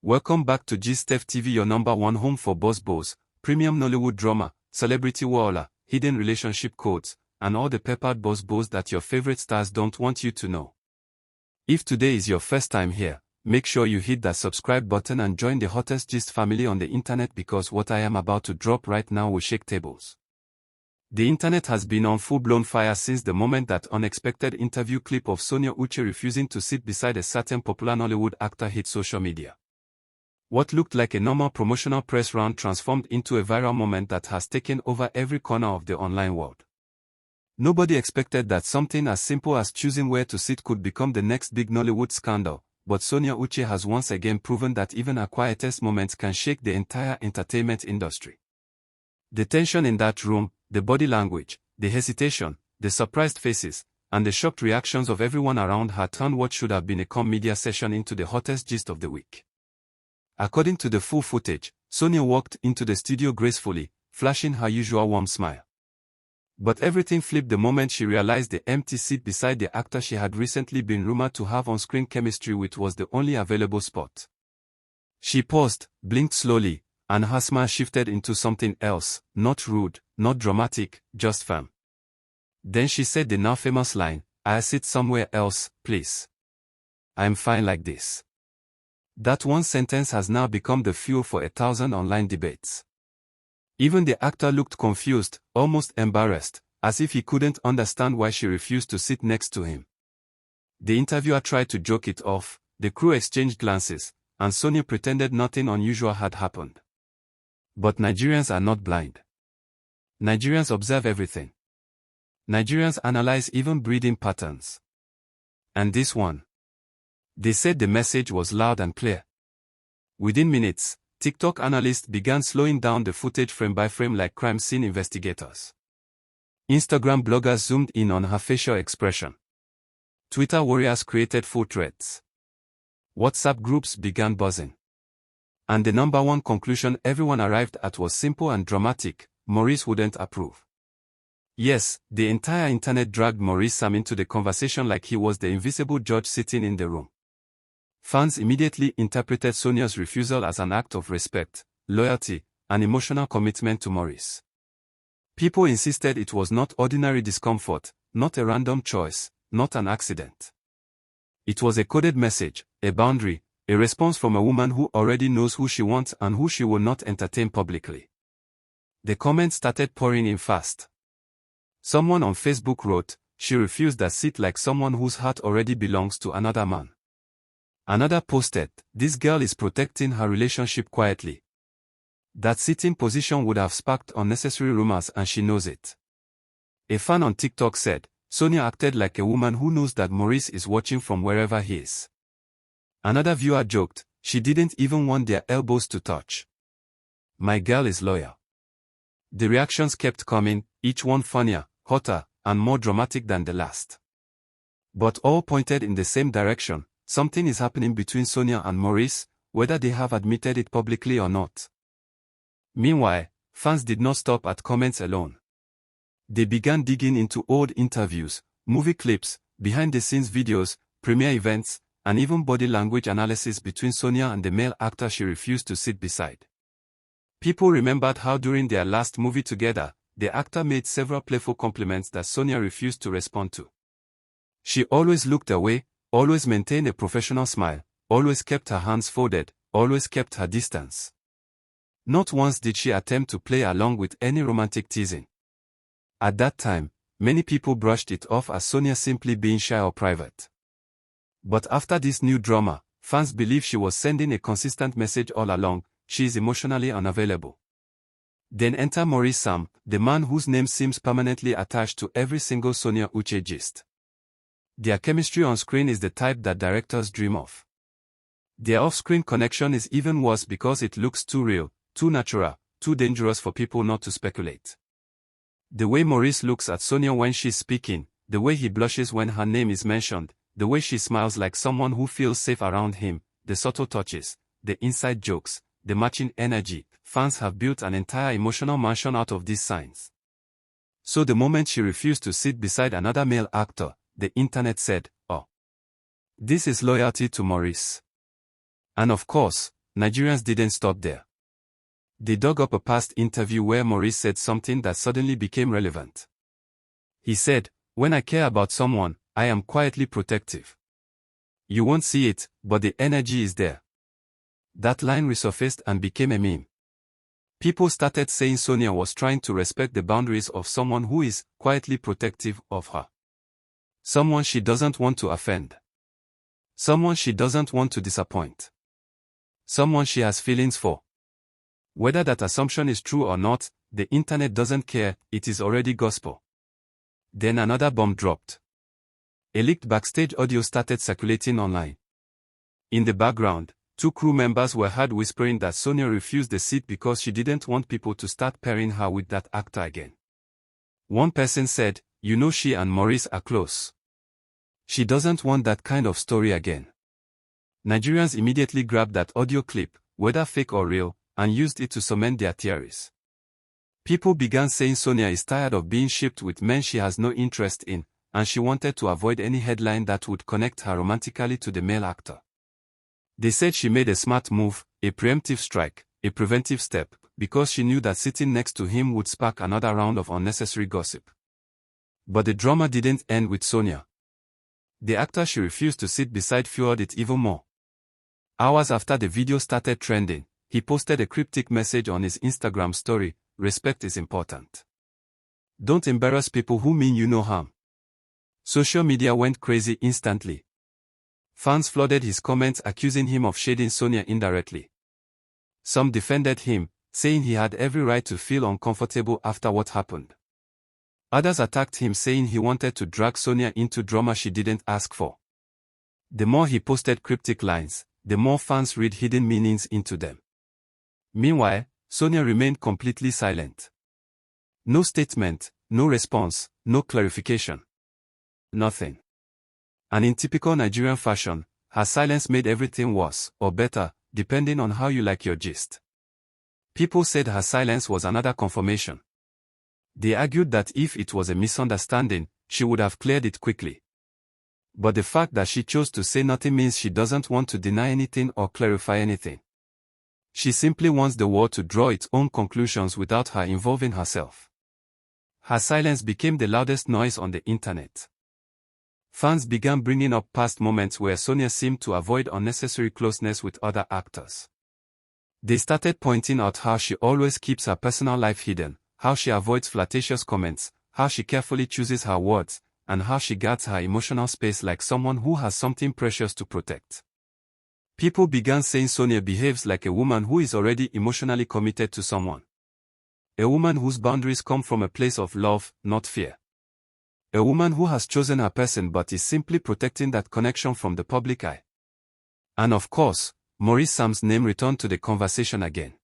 Welcome back to Gstef TV, your number one home for boss bows, premium Nollywood drama, celebrity walla, hidden relationship codes, and all the peppered boss bows that your favorite stars don't want you to know. If today is your first time here, make sure you hit that subscribe button and join the hottest gist family on the internet, because what I am about to drop right now will shake tables. The internet has been on full-blown fire since the moment that unexpected interview clip of Sonia Uche refusing to sit beside a certain popular Nollywood actor hit social media. What looked like a normal promotional press round transformed into a viral moment that has taken over every corner of the online world. Nobody expected that something as simple as choosing where to sit could become the next big Nollywood scandal, but Sonia Uche has once again proven that even her quietest moments can shake the entire entertainment industry. The tension in that room, the body language, the hesitation, the surprised faces, and the shocked reactions of everyone around her turned what should have been a calm media session into the hottest gist of the week. According to the full footage, Sonia walked into the studio gracefully, flashing her usual warm smile. But everything flipped the moment she realized the empty seat beside the actor she had recently been rumored to have on-screen chemistry with was the only available spot. She paused, blinked slowly, and her smile shifted into something else, not rude, not dramatic, just firm. Then she said the now famous line, "I'll sit somewhere else, please. I'm fine like this." That one sentence has now become the fuel for 1,000 online debates. Even the actor looked confused, almost embarrassed, as if he couldn't understand why she refused to sit next to him. The interviewer tried to joke it off, the crew exchanged glances, and Sonia pretended nothing unusual had happened. But Nigerians are not blind. Nigerians observe everything. Nigerians analyze even breathing patterns. And this one? They said the message was loud and clear. Within minutes, TikTok analysts began slowing down the footage frame by frame like crime scene investigators. Instagram bloggers zoomed in on her facial expression. Twitter warriors created full threads. WhatsApp groups began buzzing. And the number one conclusion everyone arrived at was simple and dramatic: Maurice wouldn't approve. Yes, the entire internet dragged Maurice Sam into the conversation like he was the invisible judge sitting in the room. Fans immediately interpreted Sonia's refusal as an act of respect, loyalty, and emotional commitment to Maurice. People insisted it was not ordinary discomfort, not a random choice, not an accident. It was a coded message, a boundary, a response from a woman who already knows who she wants and who she will not entertain publicly. The comments started pouring in fast. Someone on Facebook wrote, "She refused that seat like someone whose heart already belongs to another man." Another posted, "This girl is protecting her relationship quietly. That sitting position would have sparked unnecessary rumors and she knows it." A fan on TikTok said, "Sonia acted like a woman who knows that Maurice is watching from wherever he is." Another viewer joked, "She didn't even want their elbows to touch. My girl is loyal." The reactions kept coming, each one funnier, hotter, and more dramatic than the last. But all pointed in the same direction: something is happening between Sonia and Maurice, whether they have admitted it publicly or not. Meanwhile, fans did not stop at comments alone. They began digging into old interviews, movie clips, behind-the-scenes videos, premiere events, and even body language analysis between Sonia and the male actor she refused to sit beside. People remembered how during their last movie together, the actor made several playful compliments that Sonia refused to respond to. She always looked away, always maintained a professional smile, always kept her hands folded, always kept her distance. Not once did she attempt to play along with any romantic teasing. At that time, many people brushed it off as Sonia simply being shy or private. But after this new drama, fans believe she was sending a consistent message all along: she is emotionally unavailable. Then enter Maurice Sam, the man whose name seems permanently attached to every single Sonia Uche gist. Their chemistry on screen is the type that directors dream of. Their off-screen connection is even worse because it looks too real, too natural, too dangerous for people not to speculate. The way Maurice looks at Sonia when she's speaking, the way he blushes when her name is mentioned, the way she smiles like someone who feels safe around him, the subtle touches, the inside jokes, the matching energy, fans have built an entire emotional mansion out of these signs. So the moment she refused to sit beside another male actor, the internet said, "Oh, this is loyalty to Maurice." And of course, Nigerians didn't stop there. They dug up a past interview where Maurice said something that suddenly became relevant. He said, "When I care about someone, I am quietly protective. You won't see it, but the energy is there." That line resurfaced and became a meme. People started saying Sonia was trying to respect the boundaries of someone who is quietly protective of her. Someone she doesn't want to offend. Someone she doesn't want to disappoint. Someone she has feelings for. Whether that assumption is true or not, the internet doesn't care, it is already gospel. Then another bomb dropped. A leaked backstage audio started circulating online. In the background, 2 crew members were heard whispering that Sonia refused the seat because she didn't want people to start pairing her with that actor again. One person said, "You know, she and Maurice are close. She doesn't want that kind of story again." Nigerians immediately grabbed that audio clip, whether fake or real, and used it to cement their theories. People began saying Sonia is tired of being shipped with men she has no interest in, and she wanted to avoid any headline that would connect her romantically to the male actor. They said she made a smart move, a preemptive strike, a preventive step, because she knew that sitting next to him would spark another round of unnecessary gossip. But the drama didn't end with Sonia. The actor she refused to sit beside fueled it even more. Hours after the video started trending, he posted a cryptic message on his Instagram story: "Respect is important. Don't embarrass people who mean you no harm." Social media went crazy instantly. Fans flooded his comments accusing him of shading Sonia indirectly. Some defended him, saying he had every right to feel uncomfortable after what happened. Others attacked him, saying he wanted to drag Sonia into drama she didn't ask for. The more he posted cryptic lines, the more fans read hidden meanings into them. Meanwhile, Sonia remained completely silent. No statement, no response, no clarification. Nothing. And in typical Nigerian fashion, her silence made everything worse, or better, depending on how you like your gist. People said her silence was another confirmation. They argued that if it was a misunderstanding, she would have cleared it quickly. But the fact that she chose to say nothing means she doesn't want to deny anything or clarify anything. She simply wants the world to draw its own conclusions without her involving herself. Her silence became the loudest noise on the internet. Fans began bringing up past moments where Sonia seemed to avoid unnecessary closeness with other actors. They started pointing out how she always keeps her personal life hidden, how she avoids flirtatious comments, how she carefully chooses her words, and how she guards her emotional space like someone who has something precious to protect. People began saying Sonia behaves like a woman who is already emotionally committed to someone. A woman whose boundaries come from a place of love, not fear. A woman who has chosen her person but is simply protecting that connection from the public eye. And of course, Maurice Sam's name returned to the conversation again.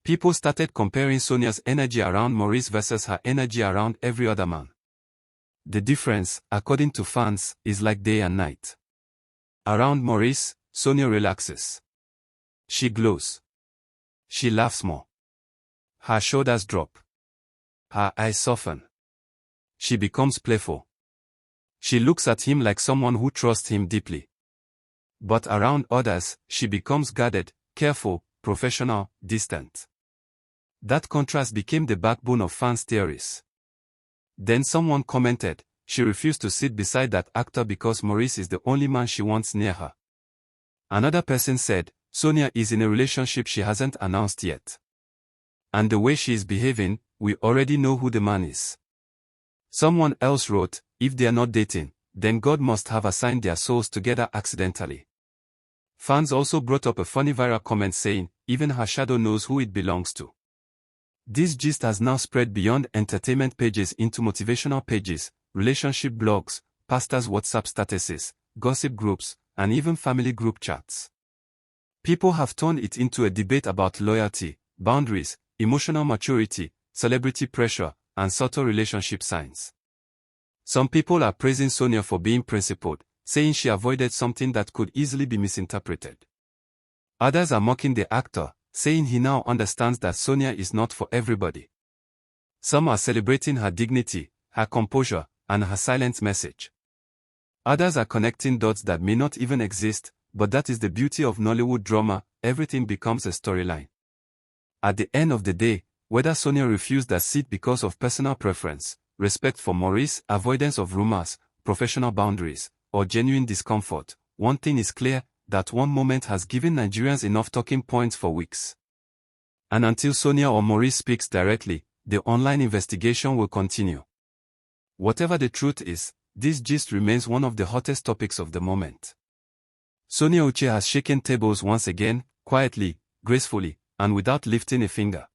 People started comparing Sonia's energy around Maurice versus her energy around every other man. The difference, according to fans, is like day and night. Around Maurice, Sonia relaxes. She glows. She laughs more. Her shoulders drop. Her eyes soften. She becomes playful. She looks at him like someone who trusts him deeply. But around others, she becomes guarded, careful, professional, distant. That contrast became the backbone of fans' theories. Then someone commented, she refused to sit beside that actor because Maurice is the only man she wants near her. Another person said, Sonia is in a relationship she hasn't announced yet. And the way she is behaving, we already know who the man is. Someone else wrote, if they are not dating, then God must have assigned their souls together accidentally. Fans also brought up a funny viral comment saying, even her shadow knows who it belongs to. This gist has now spread beyond entertainment pages into motivational pages, relationship blogs, pastors' WhatsApp statuses, gossip groups, and even family group chats. People have turned it into a debate about loyalty, boundaries, emotional maturity, celebrity pressure, and subtle relationship signs. Some people are praising Sonia for being principled, saying she avoided something that could easily be misinterpreted. Others are mocking the actor, saying he now understands that Sonia is not for everybody. Some are celebrating her dignity, her composure, and her silent message. Others are connecting dots that may not even exist, but that is the beauty of Nollywood drama, everything becomes a storyline. At the end of the day, whether Sonia refused that seat because of personal preference, respect for Maurice, avoidance of rumors, professional boundaries, or genuine discomfort, one thing is clear, that one moment has given Nigerians enough talking points for weeks. And until Sonia or Maurice speaks directly, the online investigation will continue. Whatever the truth is, this gist remains one of the hottest topics of the moment. Sonia Uche has shaken tables once again, quietly, gracefully, and without lifting a finger.